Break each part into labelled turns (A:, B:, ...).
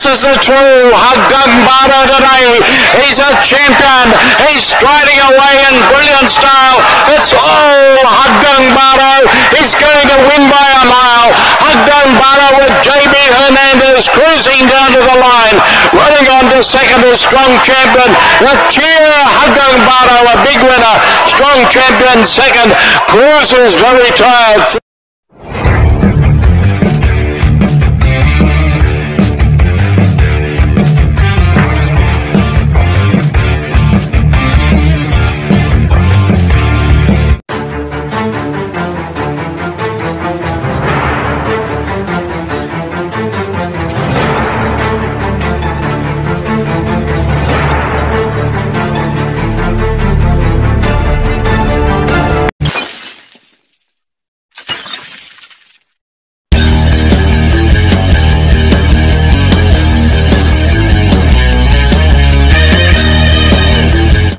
A: This is the true Haggang Baro today. He's a champion. He's striding away in brilliant style. It's all Haggang Baro. He's going to win by a mile. Haggang Baro with JB Hernandez cruising down to the line. Running on to second is Strong Champion. The cheer Haggang Baro, a big winner. Strong Champion second. Cruises very tired.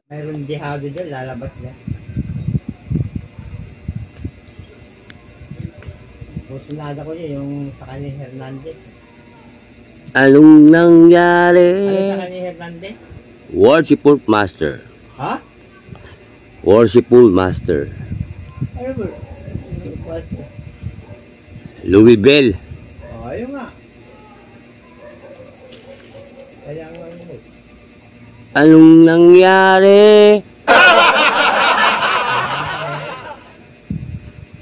B: Mayroong jihado dyan, lalabas na. Pusunada ko niya yung sa kanil Hernandez.
C: Anong nangyari?
B: Ano sa kanil Hernandez?
C: Worshipful Master.
B: Ha?
C: Worshipful Master.
B: Ano ba?
C: Louis Bell.
B: Oh, ayun nga. Kaya nga ano.
C: Anong nangyari?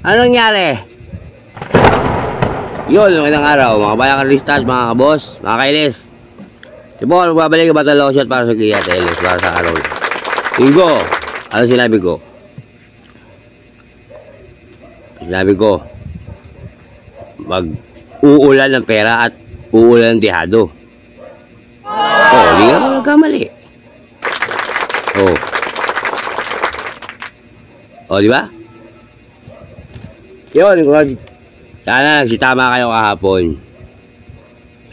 C: Anong nangyari? Yun, magandang araw, mga bayang karistas, mga kabos, mga kailis. Si Paul, magbabalik ang Battle Shot para sa Kia Teles, para sa araw. Linggo, ano sinabi ko? Sinabi ko, mag-uulan ng pera at uulan ng tihado. Oh, hindi ka magkamali. Oh. Oh, di ba? Yun, sana nagsitama kayo kahapon.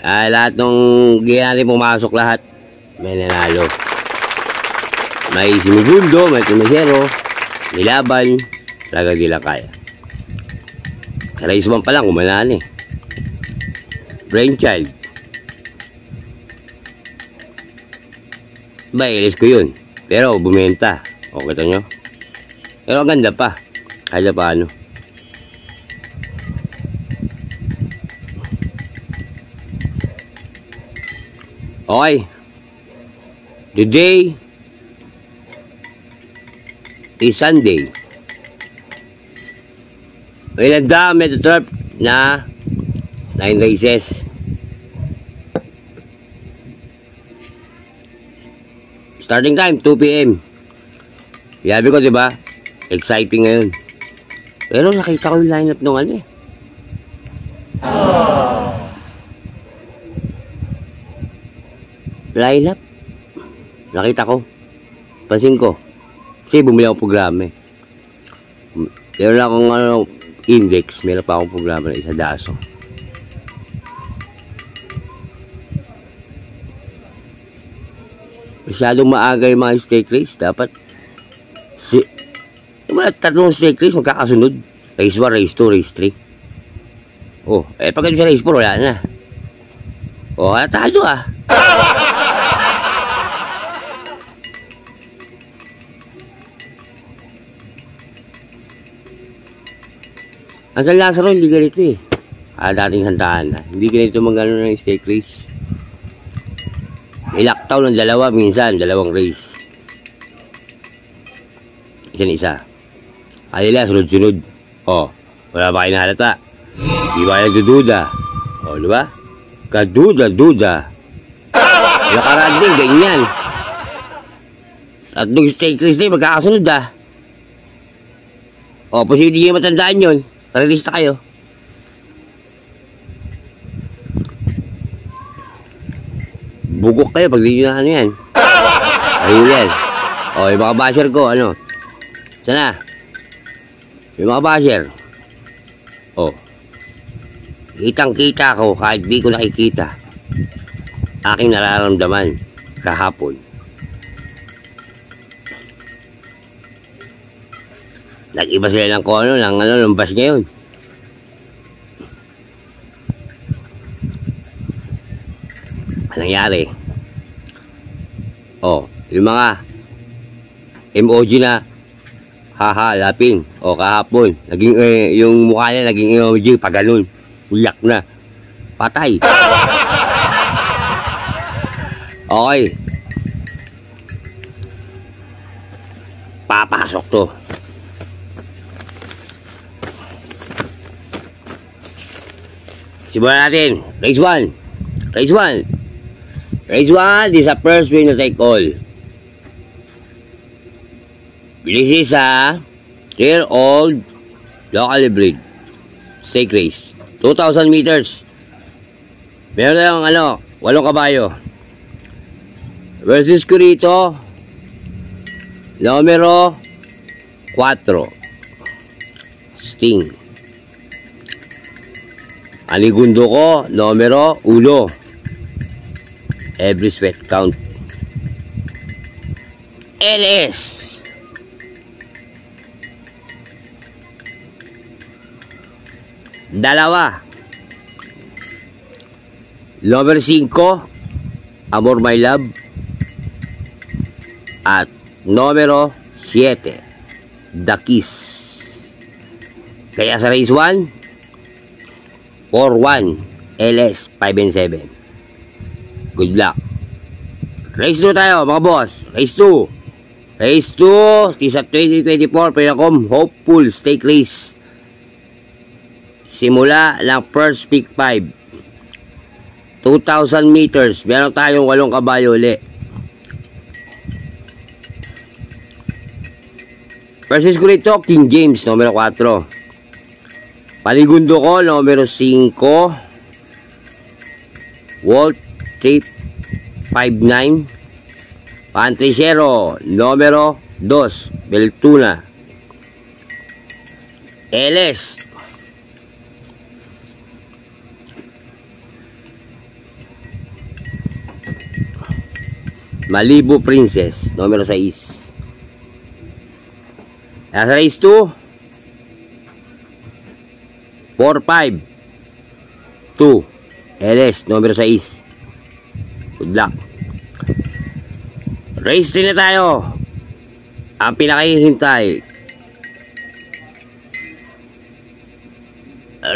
C: Lahat ng gaya natin pumasok lahat, may nanalo. May Simibundo, may Tumasero, nilaban, talaga di lang kaya. Sa race 1 pa lang, kumalaan eh. Brainchild. Ba, ilis ko yun. Pero bumenta. O, kita nyo? Pero ang ganda pa. Kaya pa ano. Okay. Today is Sunday. May nagdami ito turf na 9 races. Starting time 2 PM. Sabi ko, 'di ba? Exciting ngayon. Pero nakita ko yung lineup ng ano eh. Lineup. Nakita ko. Pansin ko. Kasi bumili ako programa eh. Meron akong ano, index. Meron pa akong programa na isa daso. Masyadong maaga yung mga stake race. Dapat yung mga tatlong stake race magkakasunod. Race 1, race 2, race 3. Oh, eh pag sa race 4 wala na. Oh, natalo ah. Ang San Lazaro hindi ganito eh. Dating Santaan na. Hindi ganito magano ng stake race. Ilaktaw ng dalawa, minsan dalawang race. Isa-isa. Alila, sunod-sunod. Oh, wala ba kayo nahalata? Di ba kayo nagdududa? Oh, di ba? Kaduda-duda. Nakaraan din, ganyan. At nung stake race na yun, magkakasunod ah. Oh, posible hindi nyo matandaan yun. Tarelista kayo. Bugok kayo pag di nyo na ano yan. Ayun yan. O, yung mga basher ko, ano? Sana? Yung mga basher. O. Kitang-kita ko kahit di ko nakikita. Aking nararamdaman kahapon. Nag-iba sila ng kono, ng lumbas ngayon. nangyari? Oh, yung mga emoji na haha, lapin. O, kahapon, naging, yung mukha niya naging emoji, pag ganun. Uyak na. Patay. Okay. Papasok to. Simulan natin. Race 1. Race 1. Race 1 is a first winner take all. This is a 3-year-old locally bred stake race. 2,000 meters. Meron tayong 8 kabayo. Versus ko rito, numero 4. Sting. Anigundo ko, numero 1. Every sweat count. LS. Dalawa. Number 5, Amor My Love. At numero 7, The Kiss. Kaya sa race 1, 4-1, LS 5 and 7. Good luck. Race 2 tayo mga boss. Race 2. Race 2 is a 2024 Pinacom Hopeful Stake Race. Simula ng first pick 5. 2,000 meters. Meron tayong 8 kabayo ulit. Versus ko rito, King James, numero 4. Panigundo ko, numero 5. Walt Trip 59. Pantricero, numero 2. Beltuna. LS. Malibu Princess, numero 6. Sa race 2, 4-5, 2, LS, numero 6. Good luck. Race 3 na tayo. Ang pinakahihintay.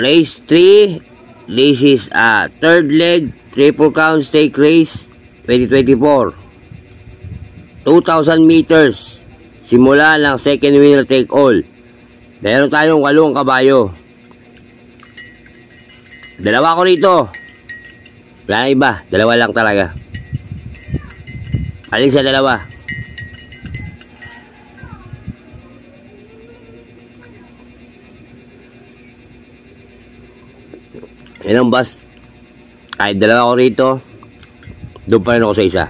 C: Race 3, this is a third leg, triple count stake race, 2024. 2,000 meters. Simula ng second winner take all. Meron tayong 8 kabayo. Dalawa ko rito. Wala na iba. Dalawa lang talaga. Alin sa dalawa? Yan ang bus. Kahit dalawa ko rito, doon pa rin ako sa isa.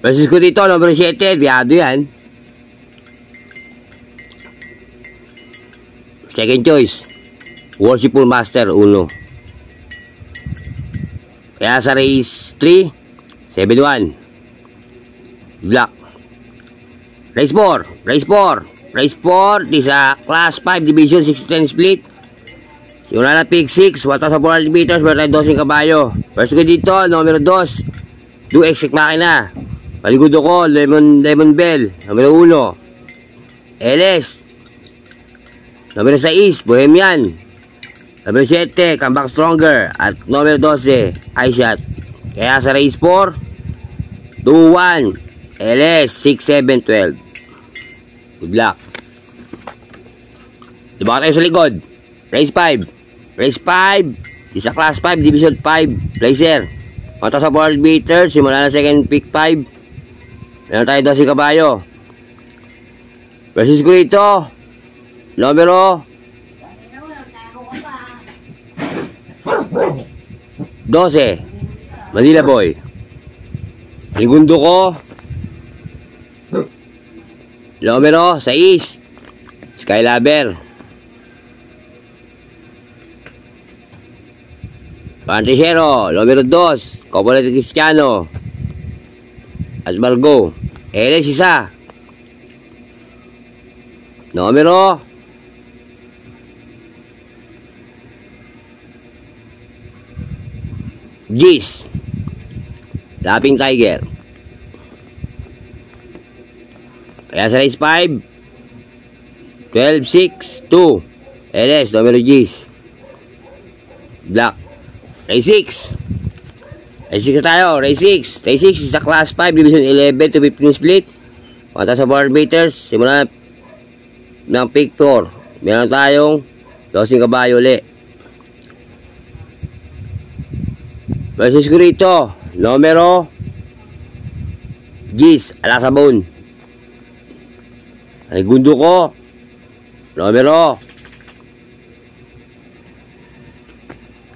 C: Versus ko dito, number 7, biyado yan. Second choice, Worshipful Master 1. Kaya sa race 3, 7-1. Black. Race 4, race 4. Race 4, this is a class 5 division 6-10 split. Simula na pick 6, 1,400 meters, meron tayong 12 kabayo. Versus ko dito, numero 2, Do Exec Makina. Paligudo ko, Lemon Bell, numero 1. LS. Numero 6, Bohemian. Numero 7, Comeback Stronger. At numero 12, iShot. Kaya sa race 4, 2-1, LS, 6-7-12. Good luck. Diba tayo sa likod? Race 5. Race 5, isa class 5, division 5, placer. 1,400 meters, simula na second pick 5. Meron tayo 12 kabayo. Versus ko rito, numero 12, Manila Boy. Segundo ko, numero 6, Skylaber. Panticero, numero 2, Copolet Cristiano. At Margo. LS isa. Numero Gis. Lapping Tiger. Kaya sa race 5, 12-6, 2. LS, numero Gis. Black. Race 6. Race 6 na tayo. Race 6. Race 6 is sa Class 5, Division 11 to 15 split. Punta sa 4 meters. Simula ng pick 4. Meron tayong 12 kabayo ulit. Versus ko rito, numero Gis, Alasabon. Ay gundo ko, numero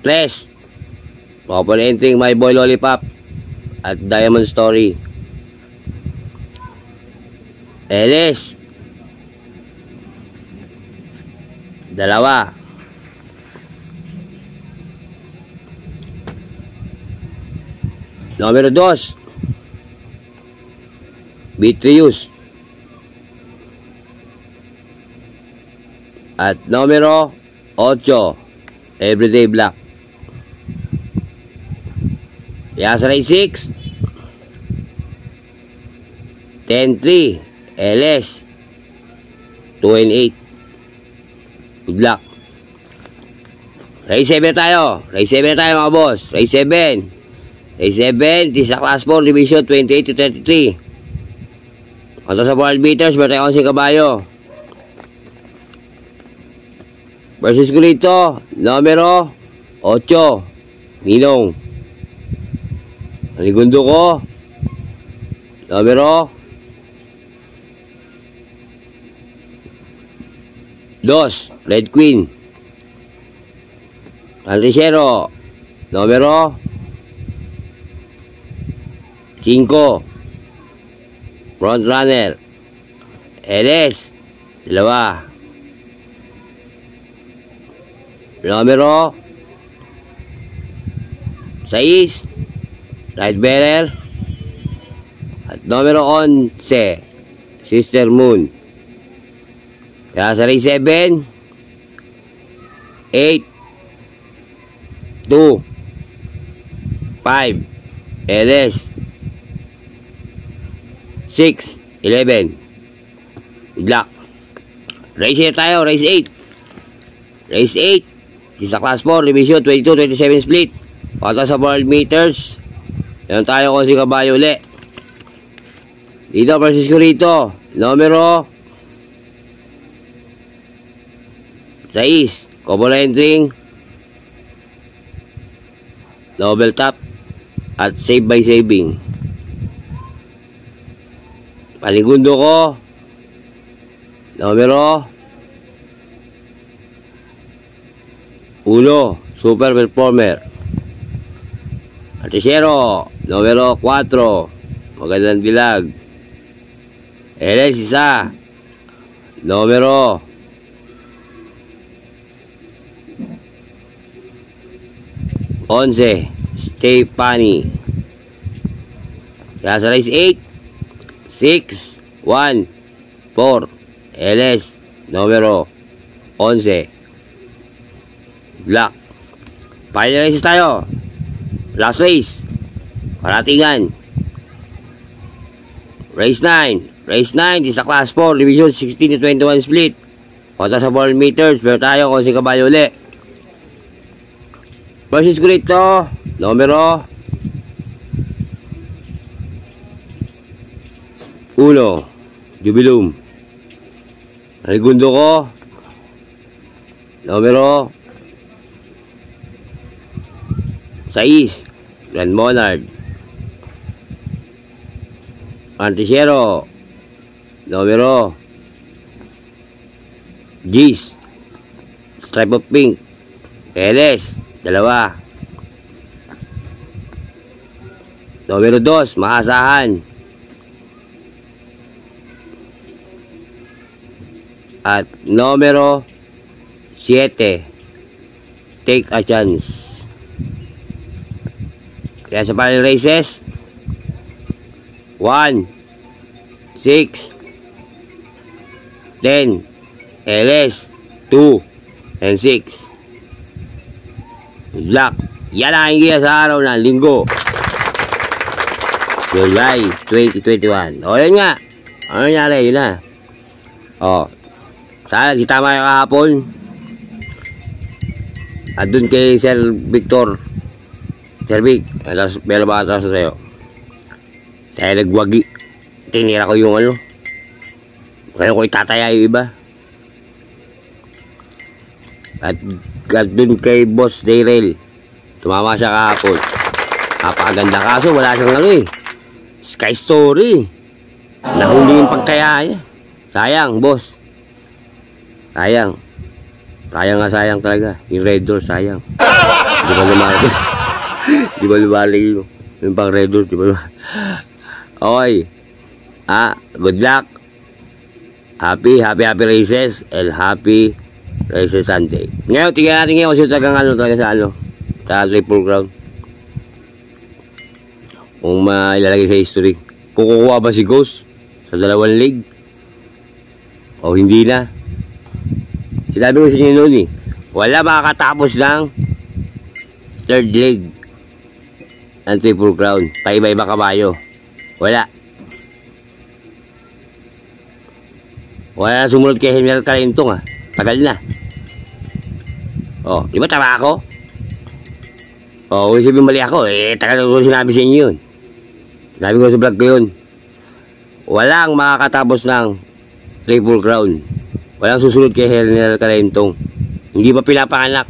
C: 3. Open entering My Boy Lollipop at Diamond Story. LS 2. Numero 2, Beatrius. At numero 8, Everyday Black. Kaya sa race 6, 10-3, LS, 2-8, Good luck. Race 7 tayo. Race 7 tayo mga boss. Race 7. Race 7, this is a Class 4 Division 28 to 33. Ito sa 4 meters, meron tayo 11 kabayo. Versus ko rito, numero 8, Ninong. Aligundo ko, numero 2, Red Queen. Alricero, numero 5, Front Runner. LS, 2. Numero 6, Right Bearer. At numero 11, Sister Moon. Kaya sa race 7, 8, 2, 5, LS, 6, 11, Black. Race 8 tayo, race 8. Race 8, sa Class 4, Division 22-27 split. Pata sa 4 meters. Yan tayo kung si kabayo uli. Dito versus ko rito, numero 6, couple entering, double tap, at save by saving. Panigundo ko, numero 1, Super Performer. Artesero, numero 4, Magandang Dilag. LS 1, numero 11, Stay Funny. Kaya sa race 8, 6, 1, 4, LS, numero 11, Black. Final races tayo. Last race, Paratingan. Race 9. Race 9 is a Class 4 Division 16 to 21 split. Punta sa 4 meters, pero tayo kung si kabayo uli. Versus ko rito, numero 1, Jubilum. Aligundo ko, numero 6, Grand Monarch. Antisero, numero Gis, Stripe of Pink. LS, 2. Numero 2, Maasahan. At numero 7, Take a Chance. Kaya sa final races, 1, 6, 10, LS, 2, and 6. Black. Yan ang aking giya sa araw ng linggo. July 2021. O, yan nga. Ano nangyari? Yun na. O, sana si tama yung kahapon. At dun kay Sir Victor. Sir Vic, meron ba ata sa'yo? Kaya nagwagi. Tinira ko yung ano. Kaya ko itataya yung iba. At dun kay Boss Daryl. Tumama siya kahapon. Napakaganda kaso wala siyang ano eh. Sky Story. Nahuli yung pagtaya niya. Sayang, boss. Sayang. Sayang nga, sayang talaga. Yung Red Doors, sayang. Di ba lumalig? Di ba lumalig yung pang Red Doors? Di ba lumalig? Okay. Good luck. Happy races and happy races Sunday. Ngayon, tingnan natin ngayon kasi talagang ano talaga sa ano. Sa Triple Crown. Kung mailalagay sa history. Kukuha ba si Ghost sa 2 league? O hindi na? Sinabi ko sa inyo noon eh. Wala makakatapos ng 3rd league ng Triple Crown. Paiba-iba kabayo. Wala. Wala na sumunod kay General Calentong Tagal na. Di ba tama ako? Kung isipin mali ako, tagal na ko sinabi sa inyo yun. Sinabi ko sa vlog ko yun. Walang makakatapos ng Triple Crown. Walang susunod kay General Calentong. Hindi pa pinapanganak.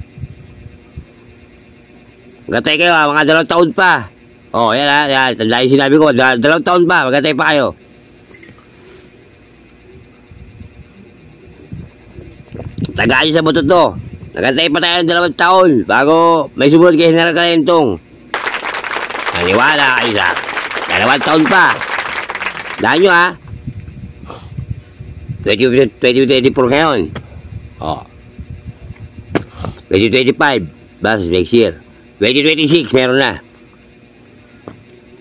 C: Magantay kayo mga 2 taon pa. Yan yan. Tandaan yung sinabi ko, 2 taon pa. Magantay pa kayo. Tagaan nyo sa buto to. Nagantay pa tayo ng 2 taon bago may sumunod kay General Calentong. Naniwala kayo sa 2 taon pa. Daan nyo 2024 ngayon. 2025. Basta next year. 2026 meron na.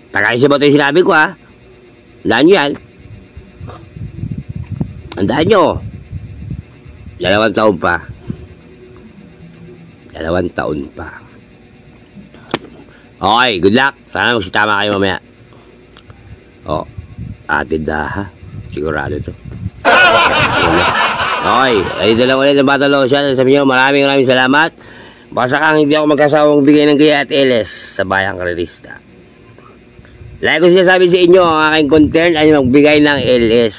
C: Tagaan nyo sa buto yung sinabi ko Daan nyo yan. Andaan nyo. 2 taon pa. 2 taon pa. Okay, good luck. Sana magsitama kayo mamaya. Atid sigurado to. Okay, ayun lang ulit ng Battle Ocean. Sabi nyo, maraming salamat. Basta kang hindi ako magkasawang bigay ng gaya at LS sa Bayang Karerista. Like ko siya sabi sa inyo, ang aking concern ay magbigay ng LS.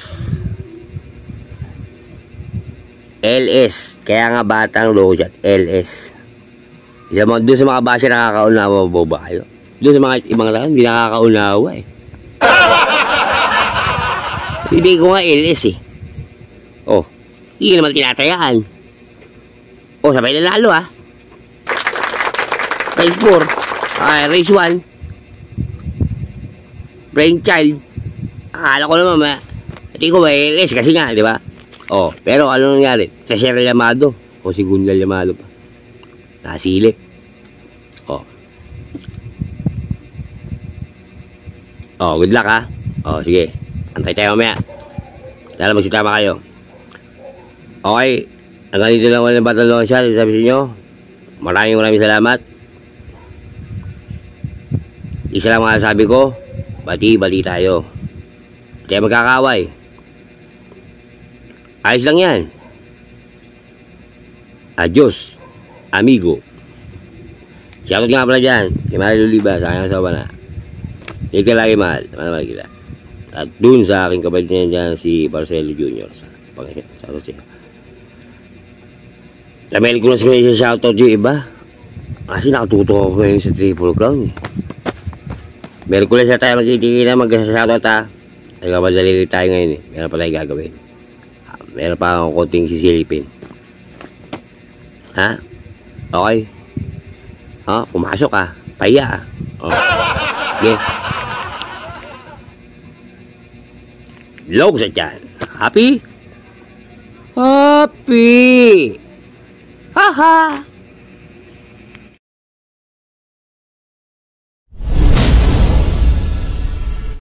C: LS. Kaya nga batang low shot. LS. Doon sa mga base nakakaunawa ba kayo? Doon sa mga ibang tao, hindi nakakaunawa Bibigay ko nga LS hindi naman tinatayaan. Sabay na lalo Race 4. Race 1. Brainchild. Akala ko naman hindi ko ba LS kasi nga, di ba? Pero ano nangyari? Sa Sierra Llamado o si Gundal Llamado pa. Nasilip. Good luck sige. Antay tayo mamaya. Dahil magsitama kayo. Okay. Hanggang dito lang wala ng Battle Ocean. Sabi sa inyo, maraming salamat. Isa lang mga sabi ko, bati tayo. Kaya magkakaway. Ayos lang yan. Adios, amigo. Shoutout nga pala dyan. Si Mario Luliba, sa aking asawa na. Hindi ka lagi mahal. Mahal kita. At dun sa aking kapatid niya dyan, si Marcelo Jr. Shoutout siya. Lamel ko na siya shoutout yung iba. Kasi nakatuto ako ngayon sa Triple Crown. Merkules na tayo magtitigil na mag-shoutout Ay kamadali tayo ngayon Meron pa tayo gagawin. Meron pa akong konting sisilipin. Okay. Pumasok Paya Okay. Log sa dyan. Happy? Happy! Haha!